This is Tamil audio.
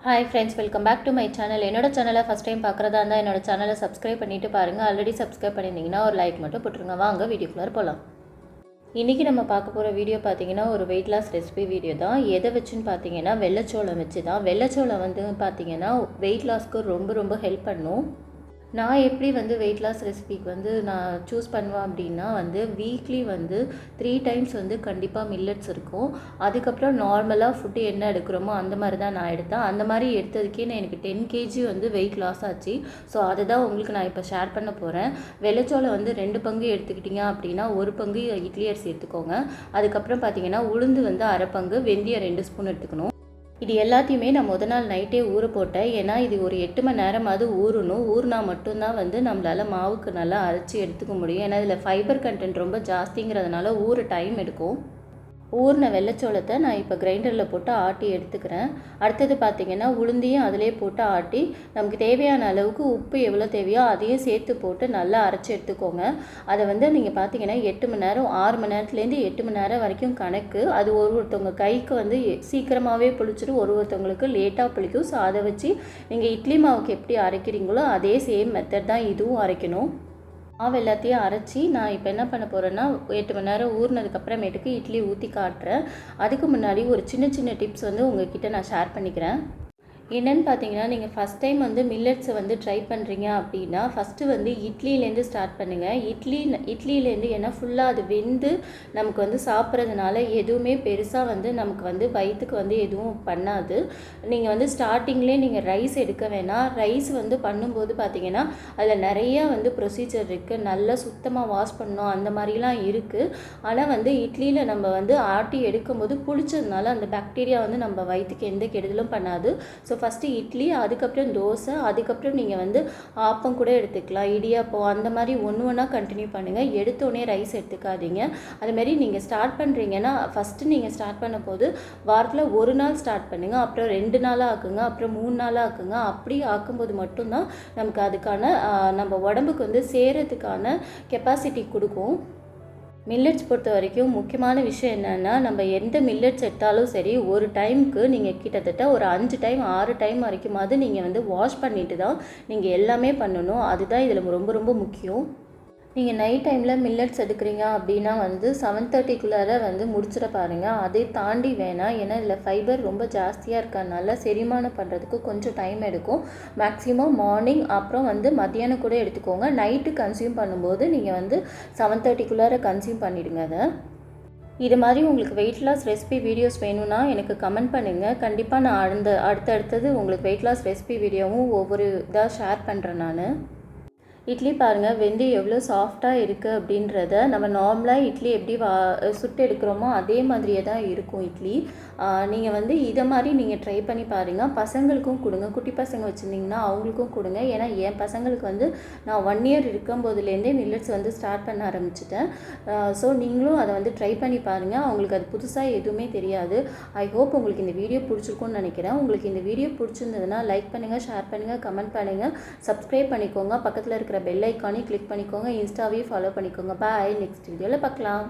Hi friends, welcome back to my channel. என்னோட சேனலை ஃபஸ்ட் டைம் பார்க்குறதா இருந்தால் என்னோட சேனலை சப்ஸ்கிரைப் பண்ணிவிட்டு பாருங்கள். ஆல்ரெடி சப்ஸ்கிரைப் பண்ணியிருந்தீங்கன்னா ஒரு லைக் மட்டும் போட்டுருங்க. வாங்க வீடியோக்குள்ளே போகலாம். இன்றைக்கி நம்ம பார்க்க போகிற வீடியோ பார்த்தீங்கன்னா ஒரு வெயிட் லாஸ் ரெசிபி வீடியோ தான். எதை வச்சுன்னு பார்த்தீங்கன்னா வெள்ளைச்சோளம் வச்சு தான். வெள்ளைச்சோளம் வந்து பார்த்தீங்கன்னா வெயிட் லாஸ்க்கு ரொம்ப ரொம்ப ஹெல்ப் பண்ணும். நான் எப்படி வந்து வெயிட் லாஸ் ரெசிபிக்கு வந்து நான் சூஸ் பண்ணுவேன் அப்படின்னா வீக்லி 3 டைம்ஸ் கண்டிப்பாக மில்லட்ஸ் இருக்கும். அதுக்கப்புறம் நார்மலாக ஃபுட்டு என்ன எடுக்கிறோமோ அந்த மாதிரி தான் நான் எடுத்தேன். அந்த மாதிரி எடுத்ததுக்கே நான் எனக்கு 10 kg வெயிட் லாஸ் ஆச்சு. ஸோ அதை தான் உங்களுக்கு நான் இப்போ ஷேர் பண்ண போகிறேன். வெள்ளைச்சோளம் 2 பங்கு எடுத்துக்கிட்டிங்க அப்படின்னா 1 பங்கு இட்லி அரிசி எடுத்துக்கோங்க. அதுக்கப்புறம் பார்த்தீங்கன்னா உளுந்து 1/2 பங்கு, வெந்தயம் 2 ஸ்பூன் எடுத்துக்கணும். இது எல்லாத்தையுமே நான் முத நாள் நைட்டே ஊற போட்டேன். ஏன்னா இது ஒரு 8 மணி நேரமாவது ஊறணும். ஊறினா மட்டும்தான் நம்மளால் மாவுக்கு நல்லா அரைச்சி எடுத்துக்க முடியும். ஏன்னா இதில் ஃபைபர் கண்டென்ட் ரொம்ப ஜாஸ்திங்கிறதுனால ஊற டைம் எடுக்கும். ஊறின வெள்ளைச்சோளத்தை நான் இப்போ கிரைண்டரில் போட்டு ஆட்டி எடுத்துக்கிறேன். அடுத்தது பார்த்திங்கன்னா உளுந்தையும் அதிலே போட்டு ஆட்டி நமக்கு தேவையான அளவுக்கு உப்பு எவ்வளோ தேவையோ அதையும் சேர்த்து போட்டு நல்லா அரைச்சி எடுத்துக்கோங்க. அதை நீங்கள் பார்த்திங்கன்னா 8 மணி நேரம் 6 மணி நேரத்துலேருந்து 8 மணி நேரம் வரைக்கும் கணக்கு. அது ஒருத்தவங்க கைக்கு சீக்கிரமாகவே புளிச்சிடும், ஒருத்தவங்களுக்கு லேட்டாக புளிக்கும். ஸோ அதை வச்சு நீங்கள் இட்லி மாவுக்கு எப்படி அரைக்கிறீங்களோ அதே சேம் மெத்தட் தான் இதுவும் அரைக்கணும். மாவு எல்லாத்தையும் அரைச்சி நான் இப்போ என்ன பண்ண போகிறேன்னா 8 மணி நேரம் ஊறினதுக்கப்புறமேட்டுக்கு இட்லி ஊற்றி காட்டுறேன். அதுக்கு முன்னாடி ஒரு சின்ன சின்ன டிப்ஸ் உங்கள்கிட்ட நான் ஷேர் பண்ணிக்கிறேன். என்னென்னு பார்த்தீங்கன்னா, நீங்கள் ஃபஸ்ட் டைம் மில்லட்ஸை ட்ரை பண்ணுறீங்க அப்படின்னா ஃபஸ்ட்டு இட்லியிலேருந்து ஸ்டார்ட் பண்ணுங்கள். இட்லியிலேருந்து ஏன்னா ஃபுல்லாக அது வெந்து நமக்கு சாப்பிட்றதுனால எதுவுமே பெருசாக நமக்கு வயிற்றுக்கு எதுவும் பண்ணாது. நீங்கள் ஸ்டார்டிங்லேயே நீங்கள் ரைஸ் எடுக்க வேணாம். ரைஸ் பண்ணும்போது பார்த்தீங்கன்னா அதில் நிறையா ப்ரொசீஜர் இருக்குது. நல்லா சுத்தமாக வாஷ் பண்ணணும் அந்த மாதிரிலாம் இருக்குது. ஆனால் இட்லியில் நம்ம ஆட்டி எடுக்கும்போது புளிச்சதுனால அந்த பாக்டீரியா நம்ம வயிற்றுக்கு எந்த கெடுதலும் பண்ணாது. ஸோ ஃபஸ்ட்டு இட்லி, அதுக்கப்புறம் தோசை, அதுக்கப்புறம் நீங்கள் ஆப்பம் கூட எடுத்துக்கலாம், இடியாப்பம், அந்த மாதிரி ஒன்றா கண்டினியூ பண்ணுங்கள். எடுத்தோடனே ரைஸ் எடுத்துக்காதீங்க. அதுமாரி நீங்கள் ஸ்டார்ட் பண்ணுறீங்கன்னா ஃபஸ்ட்டு நீங்கள் ஸ்டார்ட் பண்ணும் போது வாரத்தில் 1 நாள் ஸ்டார்ட் பண்ணுங்கள், அப்புறம் 2 நாளாக ஆக்குங்க, அப்புறம் 3 நாளாக ஆக்குங்க. அப்படி ஆக்கும்போது மட்டும்தான் நமக்கு அதுக்கான நம்ம உடம்புக்கு சேரத்துக்கான கெப்பாசிட்டி கொடுக்கும். மில்லட்ஸ் பொறுத்த வரைக்கும் முக்கியமான விஷயம் என்னென்னா, நம்ம எந்த மில்லட்ஸ் எடுத்தாலும் சரி ஒரு டைமுக்கு நீங்கள் கிட்டத்தட்ட ஒரு 5 டைம் 6 டைம் வரைக்குமாவது நீங்கள் வாஷ் பண்ணிட்டு தான் நீங்கள் எல்லாமே பண்ணணும். அதுதான் இதில் ரொம்ப ரொம்ப முக்கியம். நீங்கள் நைட் டைமில் மில்லட்ஸ் எடுக்கிறீங்க அப்படின்னா 7:30க்குள்ளார முடிச்சிட பாருங்கள். அதை தாண்டி வேணாம். ஏன்னா இதில் ஃபைபர் ரொம்ப ஜாஸ்தியாக இருக்கறனால செரிமானம் பண்ணுறதுக்கு கொஞ்சம் டைம் எடுக்கும். மேக்ஸிமம் மார்னிங் அப்புறம் மத்தியானம் கூட எடுத்துக்கோங்க. நைட்டு கன்சியூம் பண்ணும்போது நீங்கள் 7:30க்குள்ளார கன்சியூம் பண்ணிவிடுங்க. அதை இது மாதிரி உங்களுக்கு வெயிட் லாஸ் ரெசிபி வீடியோஸ் வேணும்னா எனக்கு கமெண்ட் பண்ணுங்கள். கண்டிப்பாக நான் அடுத்தடுத்தது உங்களுக்கு வெயிட் லாஸ் ரெசிபி வீடியோவும் ஒவ்வொரு இதாக ஷேர் பண்ணுறேன் நான். இட்லி பாருங்கள் வெந்தயம் எவ்வளோ சாஃப்டாக இருக்குது அப்படின்றத நம்ம நார்மலாக இட்லி எப்படி சுட்டு எடுக்கிறோமோ அதே மாதிரியே தான் இருக்கும் இட்லி. நீங்கள் இதை மாதிரி நீங்கள் ட்ரை பண்ணி பாருங்கள். பசங்களுக்கும் கொடுங்க. குட்டி பசங்க வச்சுருந்தீங்கன்னா அவங்களுக்கும் கொடுங்க. ஏன்னா என் பசங்களுக்கு நான் 1 இயர் இருக்கும்போதுலேருந்தே மில்லட்ஸ் ஸ்டார்ட் பண்ண ஆரம்பிச்சிட்டேன். ஸோ நீங்களும் அதை ட்ரை பண்ணி பாருங்கள். அவங்களுக்கு அது புதுசாக எதுவுமே தெரியாது. ஐ ஹோப் உங்களுக்கு இந்த வீடியோ பிடிச்சிருக்கும்னு நினைக்கிறேன். உங்களுக்கு இந்த வீடியோ பிடிச்சிருந்ததுன்னா லைக் பண்ணுங்கள், ஷேர் பண்ணுங்கள், கமெண்ட் பண்ணுங்கள், சப்ஸ்கிரைப் பண்ணிக்கோங்க. பக்கத்தில் இருக்கிற பெல் ஐக்கானையும் கிளிக் பண்ணிக்கோங்க. இன்ஸ்டாவையும் ஃபாலோ பண்ணிக்கோங்க. பாய். நெக்ஸ்ட் வீடியோவில் பார்க்கலாம்.